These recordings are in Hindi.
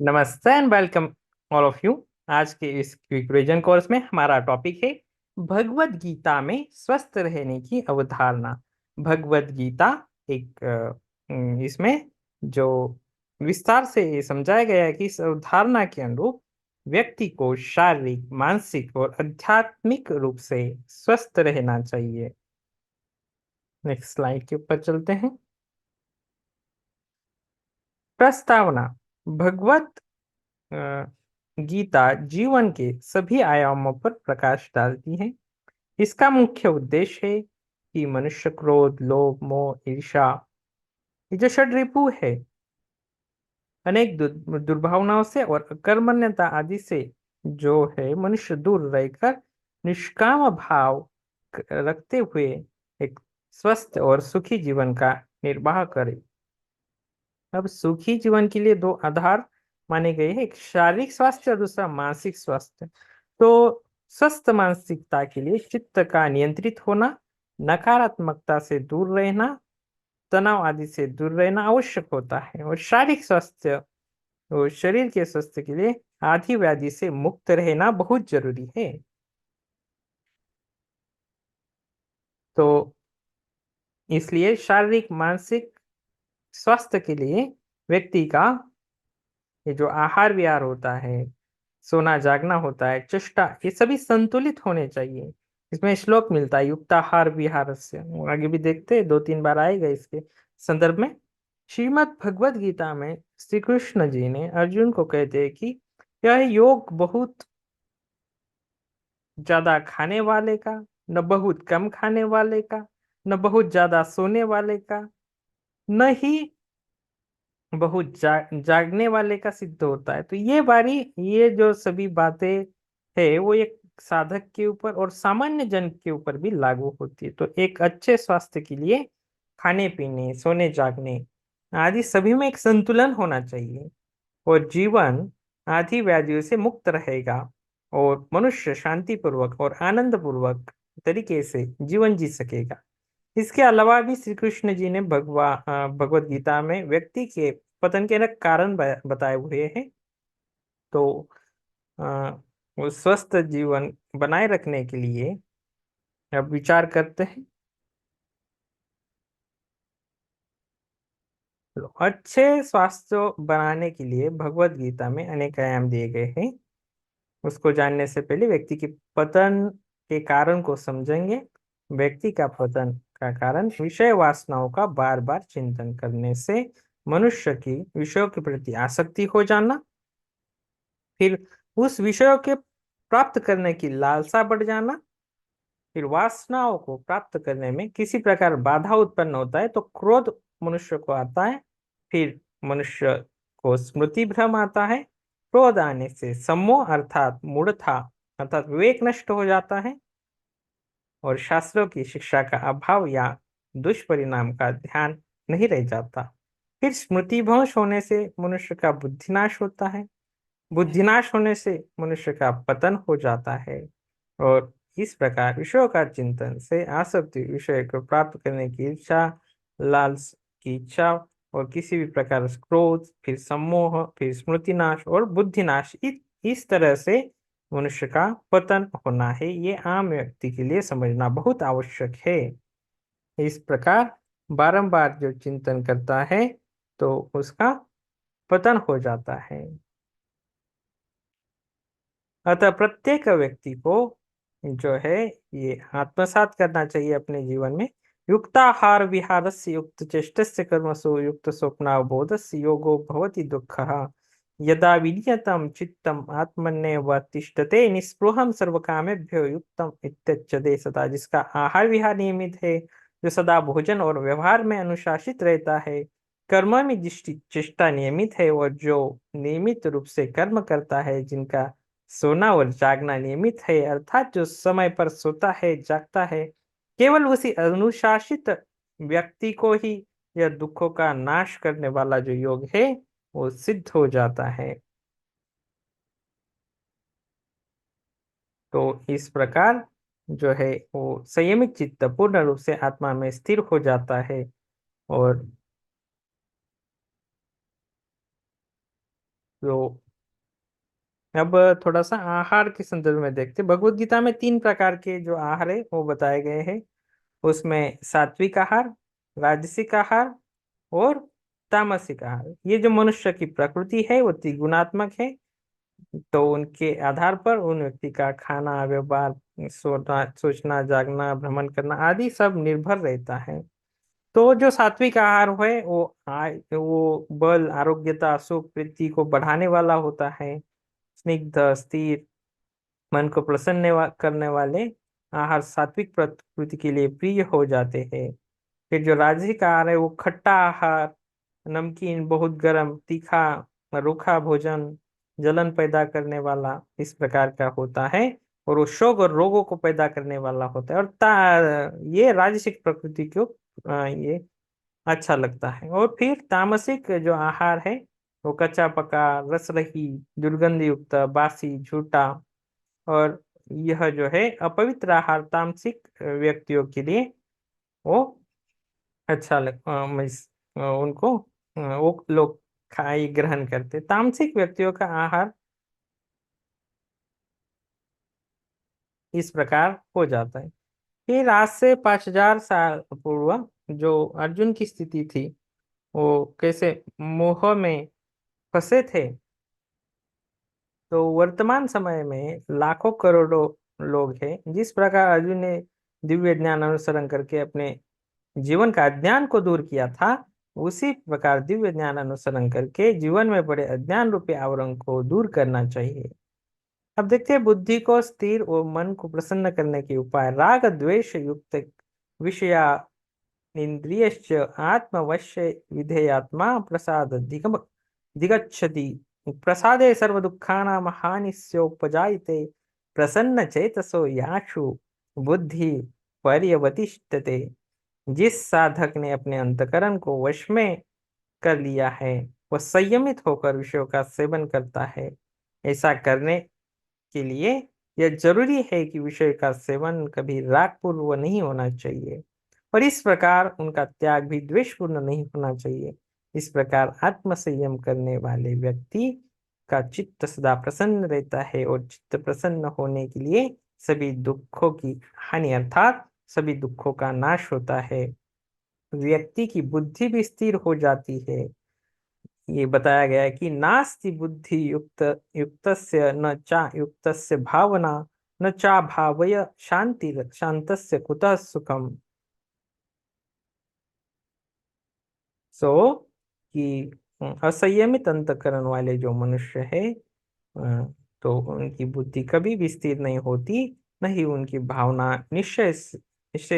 नमस्ते and welcome all of you. आज के इस क्विक रिवीजन कोर्स में हमारा टॉपिक है भगवत गीता में स्वस्थ रहने की अवधारणा। भगवत गीता एक इसमें जो विस्तार से ये समझाया गया है कि इस अवधारणा के अनुरूप व्यक्ति को शारीरिक, मानसिक और आध्यात्मिक रूप से स्वस्थ रहना चाहिए। नेक्स्ट स्लाइड के ऊपर चलते हैं। प्रस्तावना। भगवत अ, गीता जीवन के सभी आयामों पर प्रकाश डालती है। इसका मुख्य उद्देश्य है कि मनुष्य क्रोध, लोभ, मोह, ईर्ष्या, ये जो षड्रिपु है, अनेक दुर्भावनाओं से और अकर्मण्यता आदि से जो है मनुष्य दूर रहकर निष्काम भाव रखते हुए एक स्वस्थ और सुखी जीवन का निर्वाह करे। अब सुखी जीवन के लिए दो आधार माने गए हैं, एक शारीरिक स्वास्थ्य और दूसरा मानसिक स्वास्थ्य। तो स्वस्थ मानसिकता के लिए चित्त का नियंत्रित होना, नकारात्मकता से दूर रहना, तनाव आदि से दूर रहना आवश्यक होता है। और शारीरिक स्वास्थ्य और शरीर के स्वास्थ्य के लिए आदि व्याधि से मुक्त रहना बहुत जरूरी है। तो इसलिए शारीरिक मानसिक स्वास्थ्य के लिए व्यक्ति का ये जो आहार विहार होता है, सोना जागना होता है, चेष्टा, ये सभी संतुलित होने चाहिए। इसमें श्लोक मिलता है युक्ताहार विहार से, आगे भी देखते हैं, 2-3 बार आएगा इसके संदर्भ में। श्रीमद् भगवत गीता में श्री कृष्ण जी ने अर्जुन को कहते हैं कि यह योग बहुत ज्यादा खाने वाले का, न बहुत कम खाने वाले का, न बहुत ज्यादा सोने वाले का, न ही बहुत जागने वाले का सिद्ध होता है। तो ये जो सभी बातें है वो एक साधक के ऊपर और सामान्य जन के ऊपर भी लागू होती है। तो एक अच्छे स्वास्थ्य के लिए खाने पीने, सोने जागने आदि सभी में एक संतुलन होना चाहिए और जीवन आदि व्याधियों से मुक्त रहेगा और मनुष्य शांतिपूर्वक और आनंद पूर्वक तरीके से जीवन जी सकेगा। इसके अलावा भी श्री कृष्ण जी ने भगवत गीता में व्यक्ति के पतन के अनेक कारण बताए हुए हैं। तो अ, वो स्वस्थ जीवन बनाए रखने के लिए अब विचार करते हैं। तो अच्छे स्वास्थ्य बनाने के लिए भगवत गीता में अनेक आयाम दिए गए हैं। उसको जानने से पहले व्यक्ति के पतन के कारण को समझेंगे। व्यक्ति का पतन का कारण विषय वासनाओं का बार बार चिंतन करने से मनुष्य की विषयों के प्रति आसक्ति हो जाना, फिर उस विषयों के प्राप्त करने की लालसा बढ़ जाना, फिर वासनाओं को प्राप्त करने में किसी प्रकार बाधा उत्पन्न होता है तो क्रोध मनुष्य को आता है, फिर मनुष्य को स्मृति भ्रम आता है, क्रोध आने से सम्मोह अर्थात मूढ़ता अर्थात विवेक नष्ट हो जाता है और शास्त्रों की शिक्षा का अभाव या दुष्परिणाम का ध्यान नहीं रह जाता। फिर स्मृति भ्रंश होने से मनुष्य का बुद्धिनाश होता है, बुद्धिनाश होने से मनुष्य का पतन हो जाता है और इस प्रकार विषयों का चिंतन से आसक्ति, विषय को प्राप्त करने की इच्छा, लालच की इच्छा और किसी भी प्रकार से क्रोध, फिर सम्मोह, फिर स्मृतिनाश और बुद्धिनाश, इस तरह से मनुष्य का पतन होना है। ये आम व्यक्ति के लिए समझना बहुत आवश्यक है। इस प्रकार बारंबार जो चिंतन करता है तो उसका पतन हो जाता है। अतः प्रत्येक व्यक्ति को जो है ये आत्मसात करना चाहिए अपने जीवन में। युक्ताहार विहारस्य युक्त चेष्टस्य कर्मसु युक्त स्वप्नावबोधस्य योगो भवति दुःखः यदा विनियतं चित्तम आत्मन्येव तिष्ठते निस्पृहं सर्वकामेभ्यो युक्तम इत्युच्यते। सदा जिसका आहार विहार नियमित है, जो सदा भोजन और व्यवहार में अनुशासित रहता है, कर्म में जिसकी चेष्टा नियमित है और जो नियमित रूप से कर्म करता है, जिनका सोना और जागना नियमित है अर्थात जो समय पर सोता है जागता है, केवल उसी अनुशासित व्यक्ति को ही यह दुखों का नाश करने वाला जो योग है वो सिद्ध हो जाता है। तो इस प्रकार जो है वो संयमित चित्त पूर्ण रूप से आत्मा में स्थिर हो जाता है और तो अब थोड़ा सा आहार के संदर्भ में देखते हैं। भगवत गीता में 3 प्रकार के जो आहार है वो बताए गए हैं। उसमें सात्विक आहार, राजसिक आहार और तामसिक आहार। ये जो मनुष्य की प्रकृति है वो त्रिगुणात्मक है। तो उनके आधार पर उन व्यक्ति का खाना, व्यवहार, सोचना, जागना, भ्रमण करना आदि सब निर्भर रहता है। तो जो सात्विक आहार है वो बल, आरोग्यता, सुख, प्रीति को बढ़ाने वाला होता है। स्निग्ध, स्थिर, मन को प्रसन्न करने वाले आहार सात्विक प्रकृति के लिए प्रिय हो जाते हैं। फिर जो राजसिक आहार है वो खट्टा आहार, नमकीन, बहुत गर्म, तीखा, रूखा भोजन, जलन पैदा करने वाला इस प्रकार का होता है। और वो शोक और रोगों को पैदा करने वाला होता है। और ये राजसिक प्रकृति को ये अच्छा लगता है। और फिर तामसिक जो आहार है वो कच्चा पका, रस रही, दुर्गंध युक्त, बासी, झूठा और यह जो है अपवित्र आहार तामसिक व्यक्तियों के लिए वो अच्छा उनको वो लोग खाए ग्रहण करते। तामसिक व्यक्तियों का आहार इस प्रकार हो जाता है। फिर आज से 5000 साल पूर्व जो अर्जुन की स्थिति थी, वो कैसे मोह में फंसे थे। तो वर्तमान समय में लाखों करोड़ों लोग हैं। जिस प्रकार अर्जुन ने दिव्य ज्ञान अनुसरण करके अपने जीवन का अज्ञान को दूर किया था, उसी प्रकार दिव्य ज्ञान अनुसरण करके जीवन में पड़े अज्ञान रूपी आवरण को दूर करना चाहिए। अब देखते हैं बुद्धि को स्थिर और मन को प्रसन्न करने के उपाय। राग द्वेष युक्त विषया इंद्रियश्च आत्मवश्य विधेयात्मा प्रसाद दिगच्छति। प्रसादे सर्वदुःखानां हानिस्योपजायते। प्रसन्न चेतसो याशु बुद्धि पर्यवतिष्ठते। जिस साधक ने अपने अंतकरण को वश में कर लिया है वह संयमित होकर विषयों का सेवन करता है। ऐसा करने के लिए यह जरूरी है कि विषय का सेवन कभी रागपूर्व नहीं होना चाहिए और इस प्रकार उनका त्याग भी द्वेषपूर्ण नहीं होना चाहिए। इस प्रकार आत्म संयम करने वाले व्यक्ति का चित्त सदा प्रसन्न रहता है और चित्त प्रसन्न होने के लिए सभी दुखों की हानि अर्थात सभी दुखों का नाश होता है। व्यक्ति की बुद्धि भी स्थिर हो जाती है। ये बताया गया है कि नास्ति बुद्धि युक्तस्य न चा युक्तस्य भावना न चा भावय शांति शांतस्य कुतः सुखम। सो कि असंयमित अंतकरण वाले जो मनुष्य है तो उनकी बुद्धि कभी भी स्थिर नहीं होती, नहीं उनकी भावना निश्चय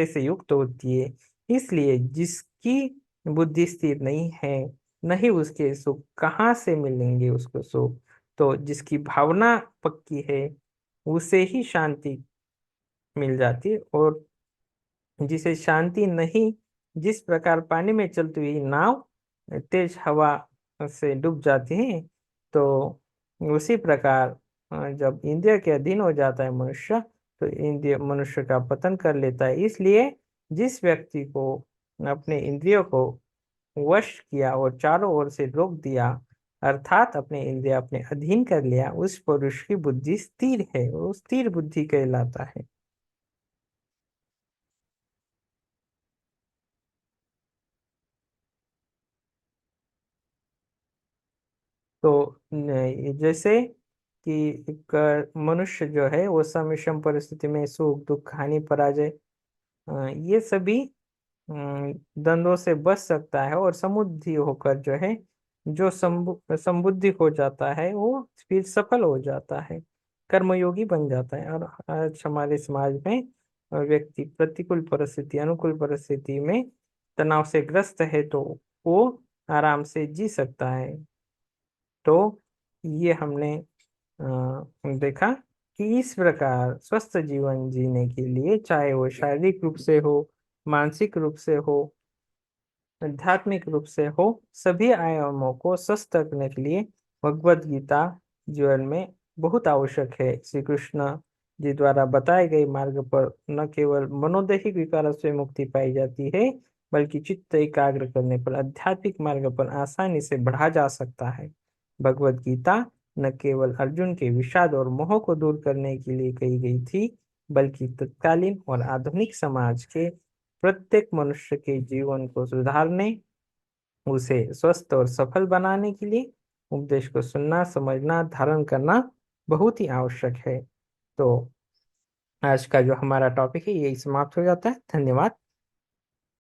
से युक्त होती है। इसलिए जिसकी बुद्धि स्थिर नहीं है, नहीं उसके सुख कहाँ से मिलेंगे उसको सुख। तो जिसकी भावना पक्की है उसे ही शांति मिल जाती है। और जिसे शांति नहीं, जिस प्रकार पानी में चलती हुई नाव तेज हवा से डूब जाती है, तो उसी प्रकार जब इंद्रिय के अधीन हो जाता है मनुष्य, तो इंद्रिय मनुष्य का पतन कर लेता है। इसलिए जिस व्यक्ति को अपने इंद्रियों को वश किया और चारों ओर से रोक दिया, अर्थात अपने इंद्रिय अपने अधीन कर लिया, उस पुरुष की बुद्धि स्थिर है, वो स्थिर बुद्धि कहलाता है। तो जैसे कि एक मनुष्य जो है वो सम परिस्थिति में सुख, दुख, हानि, पराजय ये सभी द्वंद्वों से बच सकता है और समुद्धि होकर जो है, जो संबुद्धि हो जाता है वो फिर सफल हो जाता है, कर्मयोगी बन जाता है। और आज हमारे समाज में व्यक्ति प्रतिकूल परिस्थिति, अनुकूल परिस्थिति में तनाव से ग्रस्त है तो वो आराम से जी सकता है। तो ये हमने देखा कि इस प्रकार स्वस्थ जीवन जीने के लिए, चाहे वो शारीरिक रूप से हो, मानसिक रूप से हो, आध्यात्मिक रूप से हो, सभी आयामों को स्वस्थ रखने के लिए भगवत गीता जीवन में बहुत आवश्यक है। श्री कृष्ण जी द्वारा बताए गए मार्ग पर न केवल मनोदैहिक विकारों से मुक्ति पाई जाती है, बल्कि चित्त एकाग्र करने पर आध्यात्मिक मार्ग पर आसानी से बढ़ा जा सकता है। भगवत गीता न केवल अर्जुन के विषाद और मोह को दूर करने के लिए कही गई थी, बल्कि तत्कालीन और आधुनिक समाज के प्रत्येक मनुष्य के जीवन को सुधारने, उसे स्वस्थ और सफल बनाने के लिए उपदेश को सुनना, समझना, धारण करना बहुत ही आवश्यक है। तो आज का जो हमारा टॉपिक है यही समाप्त हो जाता है। धन्यवाद।